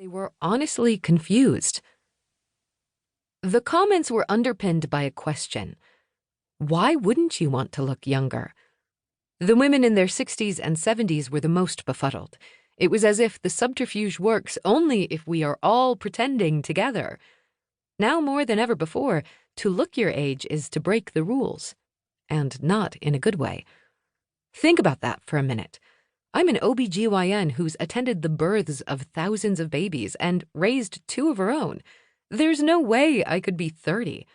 were honestly confused. The comments were underpinned by a question. Why wouldn't you want to look younger? The women in their 60s and 70s were the most befuddled. It was as if the subterfuge works only if we are all pretending together. Now more than ever before, to look your age is to break the rules. And not in a good way. Think about that for a minute. I'm an OBGYN who's attended the births of thousands of babies and raised 2 of her own. There's no way I could be 30.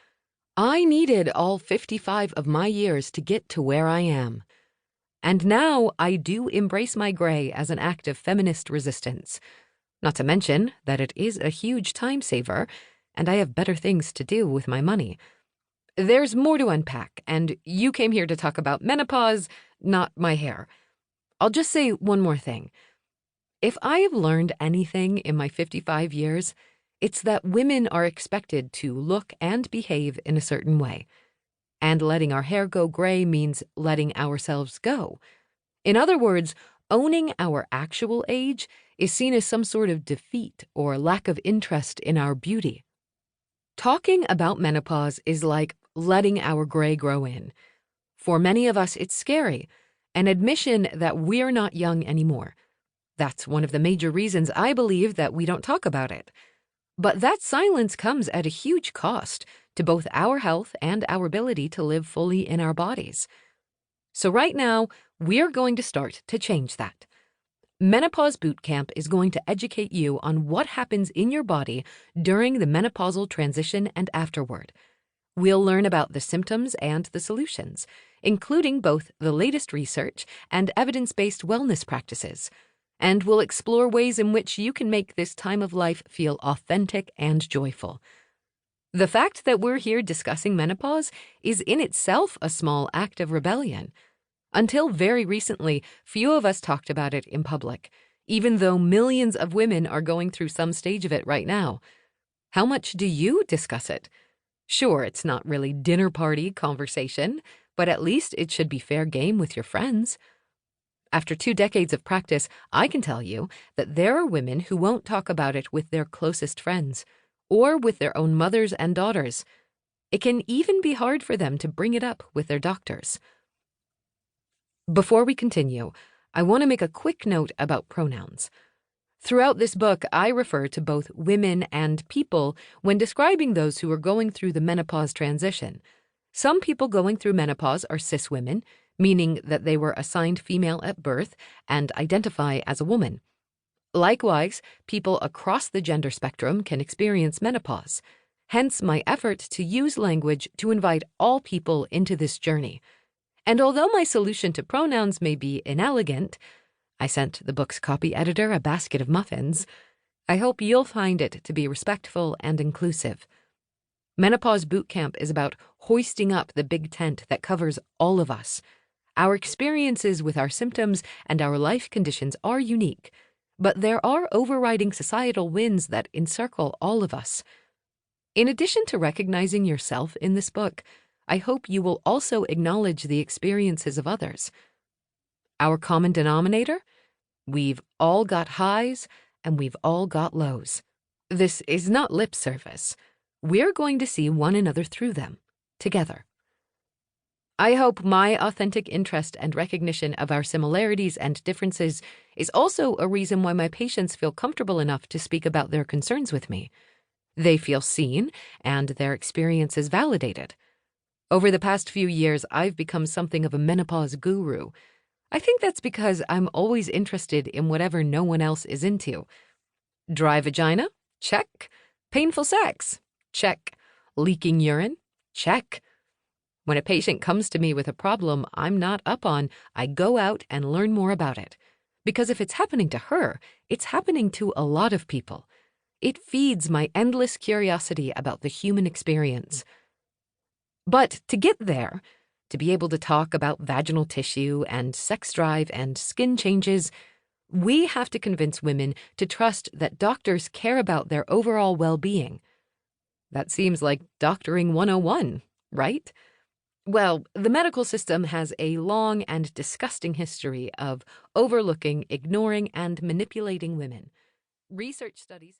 I needed all 55 of my years to get to where I am. And now I do embrace my gray as an act of feminist resistance. Not to mention that it is a huge time saver, and I have better things to do with my money. There's more to unpack, and you came here to talk about menopause, not my hair. I'll just say one more thing. If I have learned anything in my 55 years, it's that women are expected to look and behave in a certain way. And letting our hair go gray means letting ourselves go. In other words, owning our actual age is seen as some sort of defeat or lack of interest in our beauty. Talking about menopause is like letting our gray grow in. For many of us, it's scary, an admission that we're not young anymore. That's one of the major reasons I believe that we don't talk about it. But that silence comes at a huge cost to both our health and our ability to live fully in our bodies. So right now, we're going to start to change that. Menopause Bootcamp is going to educate you on what happens in your body during the menopausal transition and afterward. We'll learn about the symptoms and the solutions, including both the latest research and evidence-based wellness practices. And we'll explore ways in which you can make this time of life feel authentic and joyful. The fact that we're here discussing menopause is in itself a small act of rebellion. Until very recently, few of us talked about it in public, even though millions of women are going through some stage of it right now. How much do you discuss it? Sure, it's not really dinner party conversation, but at least it should be fair game with your friends. After 2 decades of practice, I can tell you that there are women who won't talk about it with their closest friends or with their own mothers and daughters. It can even be hard for them to bring it up with their doctors. Before we continue, I want to make a quick note about pronouns. Throughout this book, I refer to both women and people when describing those who are going through the menopause transition. Some people going through menopause are cis women, meaning that they were assigned female at birth and identify as a woman. Likewise, people across the gender spectrum can experience menopause. Hence my effort to use language to invite all people into this journey. And although my solution to pronouns may be inelegant, I sent the book's copy editor a basket of muffins, I hope you'll find it to be respectful and inclusive. Menopause Bootcamp is about hoisting up the big tent that covers all of us. Our experiences with our symptoms and our life conditions are unique, but there are overriding societal winds that encircle all of us. In addition to recognizing yourself in this book, I hope you will also acknowledge the experiences of others. Our common denominator? We've all got highs and we've all got lows. This is not lip service. We're going to see one another through them, together. I hope my authentic interest and recognition of our similarities and differences is also a reason why my patients feel comfortable enough to speak about their concerns with me. They feel seen and their experiences validated. Over the past few years, I've become something of a menopause guru. I think that's because I'm always interested in whatever no one else is into. Dry vagina? Check. Painful sex? Check. Leaking urine? Check. When a patient comes to me with a problem I'm not up on, I go out and learn more about it. Because if it's happening to her, it's happening to a lot of people. It feeds my endless curiosity about the human experience. But to get there, to be able to talk about vaginal tissue and sex drive and skin changes, we have to convince women to trust that doctors care about their overall well-being. That seems like doctoring 101, right? Well, the medical system has a long and disgusting history of overlooking, ignoring, and manipulating women. Research studies